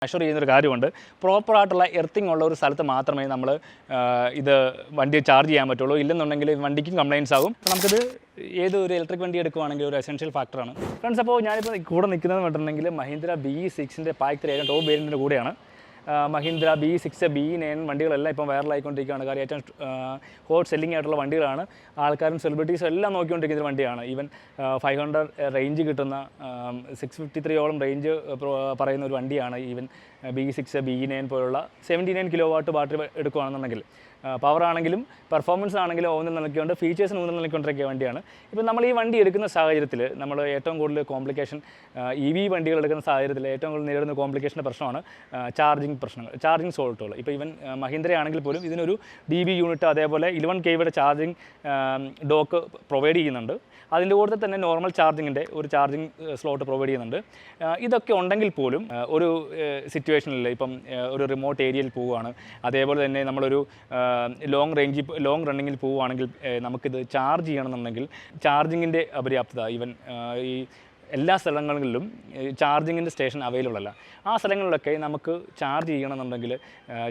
Assure ചെയ്യുന്നൊരു കാര്യമുണ്ട്. പ്രോപ്പറായിട്ടുള്ള എർത്തിങ് ഉള്ള ഒരു സ്ഥലത്ത് മാത്രമേ നമ്മൾ ഇത് വണ്ടി ചാർജ് ചെയ്യാൻ പറ്റുള്ളൂ. ഇല്ലെന്നുണ്ടെങ്കിൽ വണ്ടിക്കും കംപ്ലയിൻസ് ആകും. നമുക്കിത് ഏതൊരു ഇലക്ട്രിക് വണ്ടി എടുക്കുകയാണെങ്കിൽ ഒരു എസെൻഷ്യൽ ഫാക്ടറാണ് ഫ്രണ്ട്സ്. അപ്പോൾ ഞാനിപ്പോൾ കൂടെ നിൽക്കുന്നതെന്ന് പറഞ്ഞിട്ടുണ്ടെങ്കിൽ മഹീന്ദ്ര BE6 പാക്ക് 3 ടോപ്പ് വേരിയൻറ്റിൻ്റെ കൂടെയാണ്. മഹീന്ദ്ര BE6 BE9 വണ്ടികളെല്ലാം ഇപ്പം വൈറലായിക്കൊണ്ടിരിക്കുകയാണ്. കാര്യം ഏറ്റവും ഹോട്ട് സെല്ലിംഗ് ആയിട്ടുള്ള വണ്ടികളാണ്. ആൾക്കാരും സെലിബ്രിറ്റീസും എല്ലാം നോക്കിക്കൊണ്ടിരിക്കുന്ന വണ്ടിയാണ്. ഈവൻ 500 റേഞ്ച് കിട്ടുന്ന 653ഓളം റേഞ്ച് പറയുന്ന ഒരു വണ്ടിയാണ് ഈവൻ BE6 BE9 പോലുള്ള 79 kW ബാറ്ററി എടുക്കുകയാണെന്നുണ്ടെങ്കിൽ. പവർ ആണെങ്കിലും പെർഫോമൻസ് ആണെങ്കിലും ഊന്നൽ നൽകിക്കൊണ്ട് ഫീച്ചേഴ്സിന് ഊന്നൽ നൽകിക്കൊണ്ടിരിക്കുക വണ്ടിയാണ്. ഇപ്പം നമ്മൾ ഈ വണ്ടി എടുക്കുന്ന സാഹചര്യത്തിൽ നമ്മൾ ഏറ്റവും കൂടുതൽ കോംപ്ലിക്കേഷൻ EV വണ്ടികൾ എടുക്കുന്ന സാഹചര്യത്തിൽ ഏറ്റവും കൂടുതൽ നേരിടുന്ന കോംപ്ലിക്കേഷൻ്റെ പ്രശ്നമാണ് ചാർജിങ് പ്രശ്നങ്ങൾ, ചാർജിങ് സോൾട്ടുകൾ. ഇപ്പോൾ ഈവൻ മഹീന്ദ്ര ആണെങ്കിൽ പോലും ഇതിനൊരു DB യൂണിറ്റ് അതേപോലെ 11 kW ചാർജിങ് ഡോക്ക് പ്രൊവൈഡ് ചെയ്യുന്നുണ്ട്. അതിൻ്റെ കൂടെ തന്നെ നോർമൽ ചാർജിങ്ങിൻ്റെ ഒരു ചാർജിങ് സ്ലോട്ട് പ്രൊവൈഡ് ചെയ്യുന്നുണ്ട്. ഇതൊക്കെ ഉണ്ടെങ്കിൽ പോലും ഒരു സിറ്റുവേഷനിൽ ഇപ്പം ഒരു റിമോട്ട് ഏരിയയിൽ പോവുകയാണ്, അതേപോലെ തന്നെ നമ്മളൊരു ലോങ് റണ്ണിങ്ങിൽ പോവുകയാണെങ്കിൽ നമുക്കിത് ചാർജ് ചെയ്യണമെന്നുണ്ടെങ്കിൽ ചാർജിങ്ങിൻ്റെ അപര്യാപ്തത ഈവൻ ഈ എല്ലാ സ്ഥലങ്ങളിലും ചാർജിങ്ങിൻ്റെ സ്റ്റേഷൻ അവൈലബിൾ അല്ല. ആ സ്ഥലങ്ങളിലൊക്കെ നമുക്ക് ചാർജ് ചെയ്യണമെന്നുണ്ടെങ്കിൽ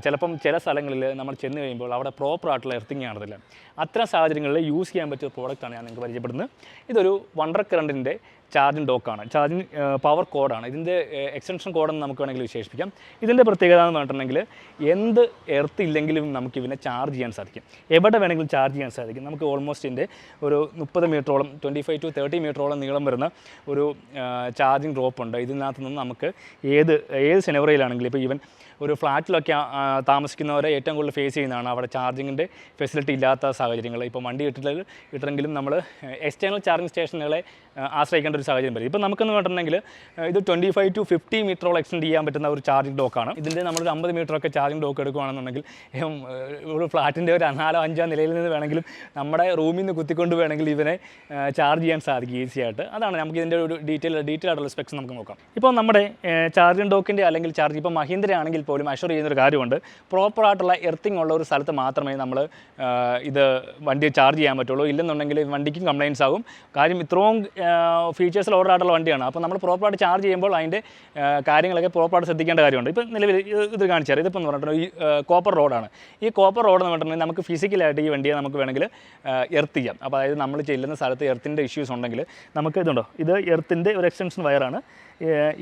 ചിലപ്പം ചില സ്ഥലങ്ങളിൽ നമ്മൾ ചെന്ന് കഴിയുമ്പോൾ അവിടെ പ്രോപ്പറായിട്ടുള്ള എർത്തിങ് കാണത്തില്ല. അത്തരം സാഹചര്യങ്ങളിൽ യൂസ് ചെയ്യാൻ പറ്റിയ പ്രോഡക്റ്റാണ് ഞാൻ നിങ്ങൾക്ക് പരിചയപ്പെടുന്നത്. ഇതൊരു വണ്ടർ കറണ്ടിൻ്റെ ചാർജിങ് ഡോക്കാണ്, ചാർജിങ് പവർ കോഡാണ്. ഇതിൻ്റെ എക്സ്റ്റൻഷൻ കോഡെന്ന് നമുക്ക് വേണമെങ്കിൽ വിശേഷിപ്പിക്കാം. ഇതിൻ്റെ പ്രത്യേകത എന്ന് പറഞ്ഞിട്ടുണ്ടെങ്കിൽ എന്ത് എർത്ത് ഇല്ലെങ്കിലും നമുക്ക് ഇതിനെ ചാർജ് ചെയ്യാൻ സാധിക്കും, എവിടെ വേണമെങ്കിലും ചാർജ് ചെയ്യാൻ സാധിക്കും. നമുക്ക് ഓൾമോസ്റ്റ് ഇതിൻ്റെ ഒരു 30 മീറ്ററോളം 25 to 30 മീറ്ററോളം നീളം വരുന്ന ഒരു ചാർജിങ് ഡ്രോപ്പ് ഉണ്ട്. ഇതിനകത്ത് നിന്ന് നമുക്ക് ഏത് സെനവറയിലാണെങ്കിലും ഇപ്പോൾ ഈവൻ ഒരു ഫ്ലാറ്റിലൊക്കെ താമസിക്കുന്നവരെ ഏറ്റവും കൂടുതൽ ഫേസ് ചെയ്യുന്നതാണ് അവിടെ ചാർജിങ്ങിൻ്റെ ഫെസിലിറ്റി ഇല്ലാത്ത സാഹചര്യങ്ങൾ. ഇപ്പോൾ വണ്ടി ഇട്ടെങ്കിലും നമ്മൾ എക്സ്റ്റേണൽ ചാർജിങ് സ്റ്റേഷനുകളെ ആശ്രയിക്കേണ്ട ഒരു സാഹചര്യം വരും. ഇപ്പോൾ നമുക്കെന്ന് പറഞ്ഞിട്ടുണ്ടെങ്കിൽ ഇത് 25 to 50 മീറ്ററോളം എക്സ്റ്റെൻഡ് ചെയ്യാൻ പറ്റുന്ന ഒരു ചാർജിങ് ഡോക്കാണ്. ഇതിൻ്റെ നമ്മളൊരു 50 മീറ്ററൊക്കെ ചാർജിങ് ഡോക്ക് എടുക്കുകയാണെന്നുണ്ടെങ്കിൽ ഒരു ഫ്ലാറ്റിൻ്റെ ഒരു 4-5 നിലയിൽ നിന്ന് വേണമെങ്കിലും നമ്മുടെ റൂമിൽ നിന്ന് കുത്തിക്കൊണ്ട് വേണമെങ്കിൽ ഇതിനെ ചാർജ് ചെയ്യാൻ സാധിക്കും ഈസി ആയിട്ട്. അതാണ് നമുക്ക് ഇതിൻ്റെ ഒരു ഡീറ്റെയിൽ ആയിട്ടുള്ള സ്പെക്സ് നമുക്ക് നോക്കാം. ഇപ്പോൾ നമ്മുടെ ചാർജിങ് ഡോക്കിൻ്റെ അല്ലെങ്കിൽ ചാർജ് ഇപ്പോൾ മഹീന്ദ്ര ആണെങ്കിൽ പോലും അഷ്വർ ചെയ്യുന്നൊരു കാര്യമുണ്ട്. പ്രോപ്പറായിട്ടുള്ള എർത്തിങ് ഉള്ള ഒരു സ്ഥലത്ത് മാത്രമേ നമ്മൾ ഇത് വണ്ടി ചാർജ് ചെയ്യാൻ പറ്റുള്ളൂ. ഇല്ലെന്നുണ്ടെങ്കിൽ വണ്ടിക്കും കംപ്ലയിൻസ് ആകും. കാര്യം ഇത്രയും ഫീച്ചേഴ്സിൽ ഓർഡറായിട്ടുള്ള വണ്ടിയാണ്. അപ്പോൾ നമ്മൾ പ്രോപ്പറായിട്ട് ചാർജ് ചെയ്യുമ്പോൾ അതിൻ്റെ കാര്യങ്ങളൊക്കെ പ്രോപ്പറായിട്ട് ശ്രദ്ധിക്കേണ്ട കാര്യമുണ്ട്. ഇപ്പോൾ നിലവിൽ ഇത് കാണിച്ചാൽ ഇതിപ്പോൾ എന്ന് പറഞ്ഞിട്ടുണ്ടെങ്കിൽ ഈ കോപ്പർ റോഡാണ്. ഈ കോപ്പർ റോഡ് എന്ന് പറഞ്ഞിട്ടുണ്ടെങ്കിൽ നമുക്ക് ഫിസിക്കലായിട്ട് ഈ വണ്ടിയെ നമുക്ക് വേണമെങ്കിൽ എർത്ത് ചെയ്യാം. അപ്പോൾ അതായത് നമ്മൾ ചെല്ലുന്ന സ്ഥലത്ത് എർത്തിൻ്റെ ഇഷ്യൂസ് ഉണ്ടെങ്കിൽ നമുക്ക് ഇതുണ്ടോ, ഇത് എർത്തിൻ്റെ ഒരു എക്സ്റ്റൻഷൻ വയറാണ്.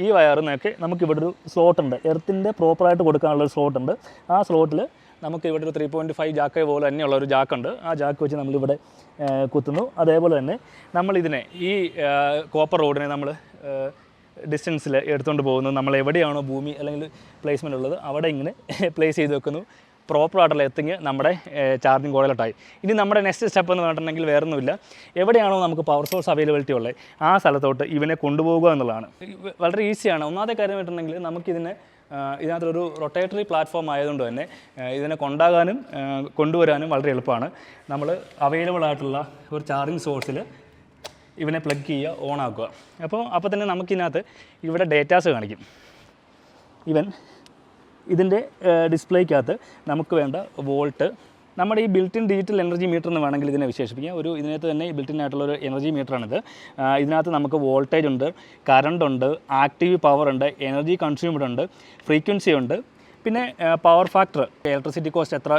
ഈ വയറിനൊക്കെ നമുക്കിവിടെ ഒരു സ്ലോട്ടുണ്ട്, എർത്തിൻ്റെ പ്രോപ്പറായിട്ട് കൊടുക്കാനുള്ളൊരു സ്ലോട്ടുണ്ട്. ആ സ്ലോട്ടിൽ നമുക്ക് ഇവിടെ ഒരു 3.5 ജാക്ക് പോലെ തന്നെയുള്ള ഒരു ജാക്കുണ്ട്. ആ ജാക്ക് വെച്ച് നമ്മളിവിടെ കുത്തുന്നു. അതേപോലെ തന്നെ നമ്മളിതിനെ ഈ കോപ്പർ റോഡിനെ നമ്മൾ ഡിസ്റ്റൻസിൽ എടുത്തുകൊണ്ട് പോകുന്നു. നമ്മൾ എവിടെയാണോ ഭൂമി അല്ലെങ്കിൽ പ്ലേസ്മെൻ്റ് ഉള്ളത് അവിടെ ഇങ്ങനെ പ്ലേസ് ചെയ്ത് വെക്കുന്നു. പ്രോപ്പറായിട്ടുള്ള എത്തിങ് നമ്മുടെ ചാർജിങ് കോഡിലോട്ടായി. ഇനി നമ്മുടെ നെക്സ്റ്റ് സ്റ്റെപ്പ് എന്ന് പറഞ്ഞിട്ടുണ്ടെങ്കിൽ വേറൊന്നുമില്ല, എവിടെയാണോ നമുക്ക് പവർ സോഴ്സ് അവൈലബിലിറ്റി ഉള്ളത് ആ സ്ഥലത്തോട്ട് ഇവനെ കൊണ്ടുപോകുക എന്നുള്ളതാണ്. വളരെ ഈസിയാണ്. ഒന്നാമത്തെ കാര്യം പറഞ്ഞിട്ടുണ്ടെങ്കിൽ നമുക്കിതിനെ ഇതിനകത്തൊരു റൊട്ടേറ്ററി പ്ലാറ്റ്ഫോം ആയതുകൊണ്ട് തന്നെ ഇതിനെ കൊണ്ടാകാനും കൊണ്ടുവരാനും വളരെ എളുപ്പമാണ്. നമ്മൾ അവൈലബിൾ ആയിട്ടുള്ള ഒരു ചാർജിങ് സോഴ്സിൽ ഇവനെ പ്ലഗ് ചെയ്യുക, ഓൺ ആക്കുക. അപ്പോൾ തന്നെ നമുക്കിതിനകത്ത് ഇവിടെ ഡേറ്റാസ് കാണിക്കും. ഇതിൻ്റെ ഡിസ്പ്ലേക്കകത്ത് നമുക്ക് വേണ്ട വോൾട്ട്, നമ്മുടെ ഈ ബിൽറ്റിൻ ഡിജിറ്റൽ എനർജി മീറ്റർ എന്ന് വേണമെങ്കിൽ ഇതിനെ വിശേഷിപ്പിക്കാം. ഇതിനകത്ത് തന്നെ ബിൽറ്റിൻ ആയിട്ടുള്ളൊരു എനർജി മീറ്ററാണിത്. ഇതിനകത്ത് നമുക്ക് വോൾട്ടേജ് ഉണ്ട്, കറണ്ട് ഉണ്ട്, ആക്റ്റീവ് പവർ ഉണ്ട്, എനർജി കൺസ്യൂംഡ് ഉണ്ട്, ഫ്രീക്വൻസി ഉണ്ട്, പിന്നെ പവർ ഫാക്ടർ, ഇലക്ട്രിസിറ്റി കോസ്റ്റ് എത്ര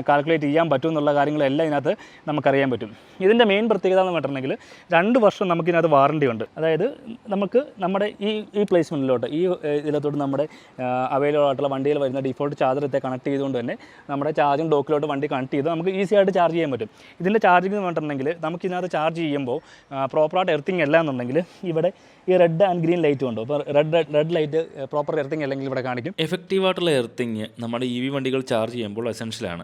കാൽക്കുലേറ്റ് ചെയ്യാൻ പറ്റും എന്നുള്ള കാര്യങ്ങളെല്ലാം ഇതിനകത്ത് നമുക്കറിയാൻ പറ്റും. ഇതിൻ്റെ മെയിൻ പ്രത്യേകത എന്ന് പറഞ്ഞിട്ടുണ്ടെങ്കിൽ 2 വർഷം നമുക്കിതിനകത്ത് വാറണ്ടി ഉണ്ട്. അതായത് നമുക്ക് നമ്മുടെ ഈ പ്ലേസ്മെൻറ്റിലോട്ട് ഈ ഇതിലോട്ട് നമ്മുടെ അവൈലബിൾ ആയിട്ടുള്ള വണ്ടിയിൽ വരുന്ന ഡിഫോൾട്ട് ചാർജറത്തെ കണക്ട് ചെയ്തുകൊണ്ട് തന്നെ നമ്മുടെ ചാർജിങ് ഡോക്കിലോട്ട് വണ്ടി കണക്ട് ചെയ്ത് നമുക്ക് ഈസി ആയിട്ട് ചാർജ് ചെയ്യാൻ പറ്റും. ഇതിൻ്റെ ചാർജിങ് എന്ന് പറഞ്ഞിട്ടുണ്ടെങ്കിൽ നമുക്കിതിനകത്ത് ചാർജ് ചെയ്യുമ്പോൾ പ്രോപ്പറായിട്ട് എർത്തിങ് അല്ല എന്നുണ്ടെങ്കിൽ ഇവിടെ ഈ റെഡ് ആൻഡ് ഗ്രീൻ ലൈറ്റ് ഉണ്ട്. അപ്പോൾ റെഡ് ലൈറ്റ് പ്രോപ്പർ എർത്തിങ് അല്ലെങ്കിൽ ഇവിടെ കാണിക്കും. എഫക്റ്റീവായിട്ടുള്ള എർത്തിങ് നമ്മുടെ EV വണ്ടികൾ ചാർജ് ചെയ്യുമ്പോൾ എസെൻഷ്യലാണ്.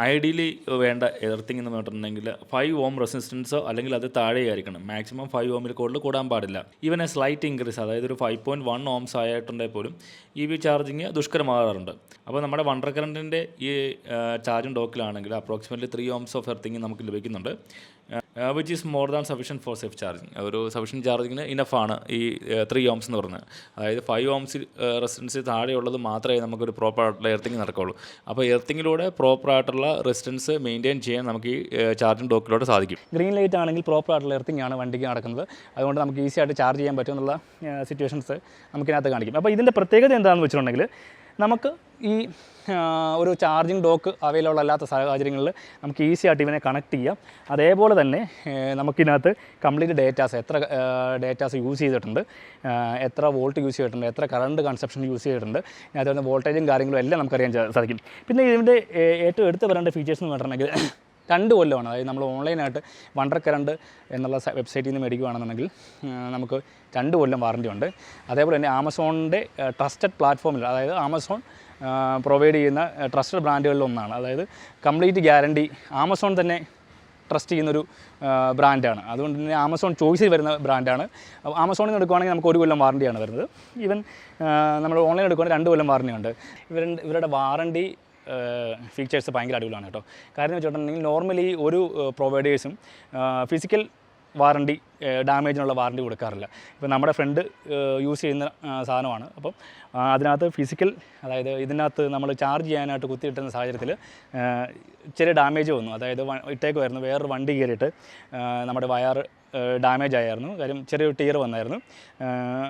ഐഡിയലി വേണ്ട എർത്തിങ് എന്ന് പറഞ്ഞിട്ടുണ്ടെങ്കിൽ 5 ohm റെസിസ്റ്റൻസോ അല്ലെങ്കിൽ അത് താഴെയായിരിക്കണം. മാക്സിമം 5 ohmൽ കൂടുതൽ കൂടാൻ പാടില്ല. ഈവൻ സ്ലൈറ്റ് ഇൻക്രീസ്, അതായത് ഒരു 5.1 ohms ആയിട്ടുണ്ടെങ്കിൽ പോലും EV ചാർജിങ് ദുഷ്കരമാകാറുണ്ട്. അപ്പോൾ നമ്മുടെ വണ്ടർ കറണ്ടിൻ്റെ ഈ ചാർജിങ് ഡോക്കിലാണെങ്കിൽ അപ്രോക്സിമേറ്റ്ലി 3 ohms ഓഫ് എർത്തിങ് നമുക്ക് ലഭിക്കുന്നുണ്ട്. Which is more than sufficient for safe charging. ഒരു സഫീഷ്യൻറ്റ് ചാർജിങ്ങിന് ഇനഫാണ് ഈ 3 ohms എന്ന് പറഞ്ഞത്. അതായത് 5 ohms റെസിസ്റ്റൻസ് താഴെയുള്ളത് മാത്രമേ നമുക്കൊരു പ്രോപ്പറായിട്ടുള്ള എർത്തിങ് നടക്കുകയുള്ളൂ. അപ്പോൾ എർത്തിങ്ങിലൂടെ പ്രോപ്പറായിട്ടുള്ള റെസിസ്റ്റൻസ് മെയിൻറ്റെയിൻ ചെയ്യാൻ നമുക്ക് ഈ ചാർജിങ് ഡോക്കിലൂടെ സാധിക്കും. ഗ്രീൻ ലൈറ്റ് ആണെങ്കിൽ പ്രോപ്പറായിട്ടുള്ള എർത്തിങ് ആണ് വണ്ടിക്ക് നടക്കുന്നത്. അതുകൊണ്ട് നമുക്ക് ഈസി ആയിട്ട് ചാർജ് ചെയ്യാൻ പറ്റുമെന്നുള്ള സിറ്റുവേഷൻസ് നമുക്കിനകത്ത് കാണിക്കും. അപ്പോൾ ഇതിൻ്റെ പ്രത്യേകത എന്താണെന്ന് വെച്ചിട്ടുണ്ടെങ്കിൽ നമുക്ക് ഈ ഒരു ചാർജിങ് ഡോക്ക് അവൈലബിൾ അല്ലാത്ത സാഹചര്യങ്ങളിൽ നമുക്ക് ഈസി ആയിട്ട് ഇവനെ കണക്ട് ചെയ്യാം. അതേപോലെ തന്നെ നമുക്കിനകത്ത് കംപ്ലീറ്റ് ഡേറ്റാസ് എത്ര ഡേറ്റാസ് യൂസ് ചെയ്തിട്ടുണ്ട്, എത്ര വോൾട്ട് യൂസ് ചെയ്തിട്ടുണ്ട്, എത്ര കറണ്ട് കൺസപ്ഷൻ യൂസ് ചെയ്തിട്ടുണ്ട്, അതുപോലെ വോൾട്ടേജും കാര്യങ്ങളും എല്ലാം നമുക്കറിയാൻ സാധിക്കും. പിന്നെ ഇതിൻ്റെ ഏറ്റവും എടുത്ത് പറയേണ്ട ഫീച്ചേഴ്സ് എന്ന് പറഞ്ഞിട്ടുണ്ടെങ്കിൽ 2 കൊല്ലമാണ്. അതായത് നമ്മൾ ഓൺലൈനായിട്ട് വണ്ടർ കറണ്ട് എന്നുള്ള വെബ്സൈറ്റിൽ നിന്ന് മേടിക്കുകയാണെന്നുണ്ടെങ്കിൽ നമുക്ക് 2 കൊല്ലം വാറൻറ്റി ഉണ്ട്. അതേപോലെ തന്നെ ആമസോണിൻ്റെ ട്രസ്റ്റഡ് പ്ലാറ്റ്ഫോമിൽ, അതായത് ആമസോൺ പ്രൊവൈഡ് ചെയ്യുന്ന ട്രസ്റ്റഡ് ബ്രാൻഡുകളിലൊന്നാണ്. അതായത് കംപ്ലീറ്റ് ഗ്യാരണ്ടി ആമസോൺ തന്നെ ട്രസ്റ്റ് ചെയ്യുന്നൊരു ബ്രാൻഡാണ്. അതുകൊണ്ട് തന്നെ ആമസോൺ ചോയ്സിൽ വരുന്ന ബ്രാൻഡാണ്. ആമസോണിൽ നിന്ന് എടുക്കുകയാണെങ്കിൽ നമുക്ക് 1 കൊല്ലം വാറൻറ്റിയാണ് വരുന്നത്. ഈവൻ നമ്മൾ ഓൺലൈൻ എടുക്കുകയാണെങ്കിൽ 2 കൊല്ലം വാറൻറ്റിയുണ്ട്. ഇവരുടെ വാറൻറ്റി ഫീച്ചേഴ്സ് ഭയങ്കര അടിപൊളിയാണ് കേട്ടോ. കാര്യം വെച്ചിട്ടുണ്ടെങ്കിൽ നോർമലി ഒരു പ്രൊവൈഡേഴ്സും ഫിസിക്കൽ വാറൻറ്റി ഡാമേജിനുള്ള വാറൻറ്റി കൊടുക്കാറില്ല. ഇപ്പോൾ നമ്മുടെ ഫ്രണ്ട് യൂസ് ചെയ്യുന്ന സാധനമാണ്. അപ്പം അതിനകത്ത് ഫിസിക്കൽ, അതായത് ഇതിനകത്ത് നമ്മൾ ചാർജ് ചെയ്യാനായിട്ട് കുത്തിയിട്ടുന്ന സാഹചര്യത്തിൽ ചെറിയ ഡാമേജ് വന്നു. അതായത് ഇട്ടേക്കുമായിരുന്നു, വേറൊരു വണ്ടി കയറിയിട്ട് നമ്മുടെ വയർ ഡാമേജ് ആയിരുന്നു. കാര്യം ചെറിയൊരു ടീർ വന്നായിരുന്നു.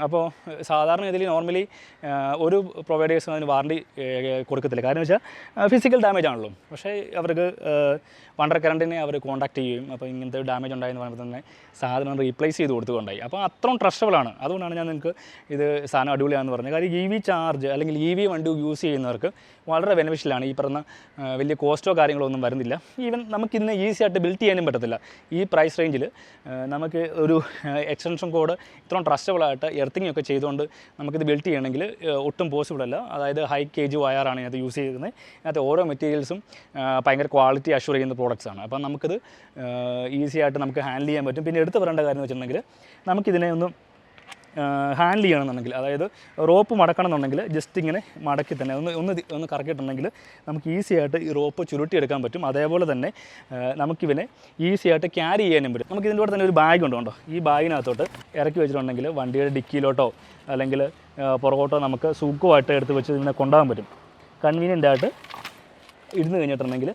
അപ്പോൾ സാധാരണ ഇതിൽ നോർമലി ഒരു പ്രൊവൈഡേഴ്സും അതിന് വാറൻറ്റി കൊടുക്കത്തില്ല. കാരണം വെച്ചാൽ ഫിസിക്കൽ ഡാമേജ് ആണല്ലോ. പക്ഷേ അവർക്ക് വണ്ടർ കറണ്ടിനെ അവർ കോൺടാക്ട് ചെയ്യും. അപ്പോൾ ഇങ്ങനത്തെ ഡാമേജ് ഉണ്ടായെന്ന് പറയുമ്പോൾ തന്നെ സാധനം റീപ്ലേസ് ചെയ്ത് കൊടുത്തുകൊണ്ടായി. അപ്പോൾ അത്രയും ട്രസ്റ്റബിളാണ്. അതുകൊണ്ടാണ് ഞാൻ നിങ്ങൾക്ക് ഇത് സാധനം അടിപൊളിയാണെന്ന് പറഞ്ഞത്. കാര്യം EV ചാർജ് അല്ലെങ്കിൽ EV വണ്ടി യൂസ് ചെയ്യുന്നവർക്ക് വളരെ ബെനിഫിഷ്യലാണ്. ഈ പറഞ്ഞ വലിയ കോസ്റ്റോ കാര്യങ്ങളോ ഒന്നും വരുന്നില്ല. ഈവൻ നമുക്കിന്ന് ഈസി ആയിട്ട് ബിൽഡ് ചെയ്യാനും പറ്റത്തില്ല. ഈ പ്രൈസ് റേഞ്ചിൽ നമുക്ക് ഒരു എക്സ്റ്റൻഷൻ കോഡ് ഇത്രയും ട്രസ്റ്റബിളായിട്ട് എർത്തിങ് ഒക്കെ ചെയ്തുകൊണ്ട് നമുക്കിത് ബിൽഡ് ചെയ്യണമെങ്കിൽ ഒട്ടും പോസിബിൾ അല്ല. അതായത് ഹൈ KG വയറാണ് ഇതിനകത്ത് യൂസ് ചെയ്യുന്നത്. ഇതിനകത്ത് ഓരോ മെറ്റീരിയൽസും ഭയങ്കര ക്വാളിറ്റി അഷ്യൂർ ചെയ്യുന്ന പ്രോഡക്റ്റ്സാണ്. അപ്പം നമുക്കിത് ഈസി ആയിട്ട് നമുക്ക് ഹാൻഡിൽ ചെയ്യാൻ പറ്റും. പിന്നെ എടുത്ത് പറയേണ്ട കാര്യം എന്ന് വെച്ചിട്ടുണ്ടെങ്കിൽ നമുക്കിതിനെ ഒന്ന് ഹാൻഡിൽ ചെയ്യണമെന്നുണ്ടെങ്കിൽ, അതായത് റോപ്പ് മടക്കണം എന്നുണ്ടെങ്കിൽ ജസ്റ്റ് ഇങ്ങനെ മടക്കി തന്നെ ഒന്ന് കറക്കിയിട്ടുണ്ടെങ്കിൽ നമുക്ക് ഈസി ആയിട്ട് ഈ റോപ്പ് ചുരുട്ടിയെടുക്കാൻ പറ്റും. അതേപോലെ തന്നെ നമുക്കിവനെ ഈസി ആയിട്ട് ക്യാരി ചെയ്യാനും പറ്റും. നമുക്ക് ഇതിൻ്റെ കൂടെ തന്നെ ഒരു ബാഗ് ഉണ്ടോ, ഈ ബാഗിനകത്തോട്ട് ഇറക്കി വെച്ചിട്ടുണ്ടെങ്കിൽ വണ്ടിയുടെ ഡിക്കിയിലോട്ടോ അല്ലെങ്കിൽ പുറകോട്ടോ നമുക്ക് സുഖമായിട്ട് എടുത്ത് വെച്ച് ഇതിനെ കൊണ്ടുപോകാൻ പറ്റും. കൺവീനിയൻ്റ് ആയിട്ട് ഇരുന്ന് കഴിഞ്ഞിട്ടുണ്ടെങ്കിൽ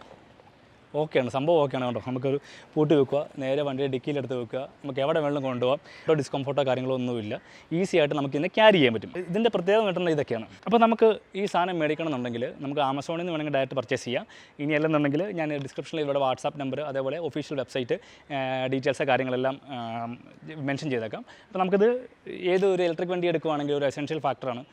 ഓക്കെയാണ്, സംഭവം ഓക്കെയാണ് കേട്ടോ. നമുക്കൊരു പൂട്ടി വെക്കുക, നേരെ വണ്ടിയുടെ ഡിക്കിയിലെടുത്ത് വെക്കുക, നമുക്ക് എവിടെ വേണമെങ്കിലും കൊണ്ടുപോകാം. ഇവിടെ ഡിസ്കംഫോർട്ടോ കാര്യങ്ങളോ ഒന്നുമില്ല. ഈസി ആയിട്ട് നമുക്ക് ഇതിനെ ക്യാരി ചെയ്യാൻ പറ്റും. ഇതിൻ്റെ പ്രത്യേകത കിട്ടുന്നത് ഇതൊക്കെയാണ്. അപ്പോൾ നമുക്ക് ഈ സാധനം മേടിക്കണം എന്നുണ്ടെങ്കിൽ നമുക്ക് ആമസോണിൽ നിന്ന് വേണമെങ്കിൽ ഡയറക്റ്റ് പർച്ചേസ് ചെയ്യാം. ഇനി അല്ലെന്നുണ്ടെങ്കിൽ ഞാൻ ഡിസ്ക്രിപ്ഷനിൽ ഇവിടെ വാട്സാപ്പ് നമ്പർ, അതേപോലെ ഒഫീഷ്യൽ വെബ്സൈറ്റ് ഡീറ്റെയിൽസ് കാര്യങ്ങളെല്ലാം മെൻഷൻ ചെയ്തേക്കാം. അപ്പോൾ നമുക്കിത് ഏതൊരു ഇലക്ട്രിക് വണ്ടി എടുക്കുകയാണെങ്കിൽ ഒരു എസെൻഷ്യൽ ഫാക്ടറാണ്.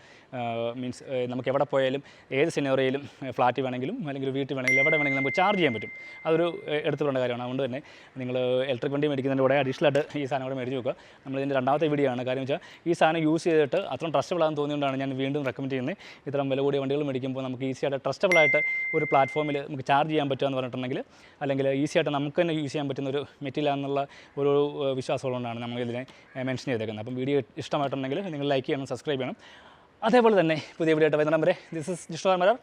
മീൻസ് നമുക്ക് എവിടെ പോയാലും ഏത് സിനറിയയിലും ഫ്ലാറ്റിൽ വേണമെങ്കിലും അല്ലെങ്കിൽ വീട്ടിൽ വേണമെങ്കിലും എവിടെ വേണമെങ്കിലും നമുക്ക് ചാർജ് ചെയ്യാൻ പറ്റും. അതൊരു എടുത്തു പറയേണ്ട കാര്യമാണ്. അതുകൊണ്ട് തന്നെ നിങ്ങൾ ഇലക്ട്രിക് വണ്ടി മേടിക്കുന്നതിൻ്റെ കൂടെ അഡീഷണൽ ആയിട്ട് ഈ സാധനം കൂടെ മേടിച്ച് നോക്കുക. നമ്മളിതിൻ്റെ രണ്ടാമത്തെ വീഡിയോ ആണ്. കാര്യം വെച്ചാൽ ഈ സാധനം യൂസ് ചെയ്തിട്ട് അത്രയും ട്രസ്റ്റബിളാണെന്ന് തോന്നിയുകൊണ്ടാണ് ഞാൻ വീണ്ടും റെക്കമെൻഡ് ചെയ്യുന്നത്. ഇത്തരം വില കൂടിയ വണ്ടികൾ മേടിക്കുമ്പോൾ നമുക്ക് ഈസി ആയിട്ട് ട്രസ്റ്റബിളായിട്ട് ഒരു പ്ലാറ്റ്ഫോമിൽ നമുക്ക് ചാർജ് ചെയ്യാൻ പറ്റുമെന്ന് പറഞ്ഞിട്ടുണ്ടെങ്കിൽ, അല്ലെങ്കിൽ ഈസി ആയിട്ട് നമുക്ക് തന്നെ യൂസ് ചെയ്യാൻ പറ്റുന്ന ഒരു മെറ്റീരിയൽ എന്നുള്ള ഒരു വിശ്വാസമുള്ളതുകൊണ്ടാണ് നമ്മൾ ഇതിനെ മെൻഷൻ ചെയ്തേക്കുന്നത്. അപ്പം വീഡിയോ ഇഷ്ടമായിട്ടുണ്ടെങ്കിൽ നിങ്ങൾ ലൈക്ക് ചെയ്യണം, സബ്സ്ക്രൈബ് ചെയ്യണം. അതേപോലെ തന്നെ പുതിയ വീഡിയോ ആയിട്ട് വരുന്ന number this is Jishnu Malar.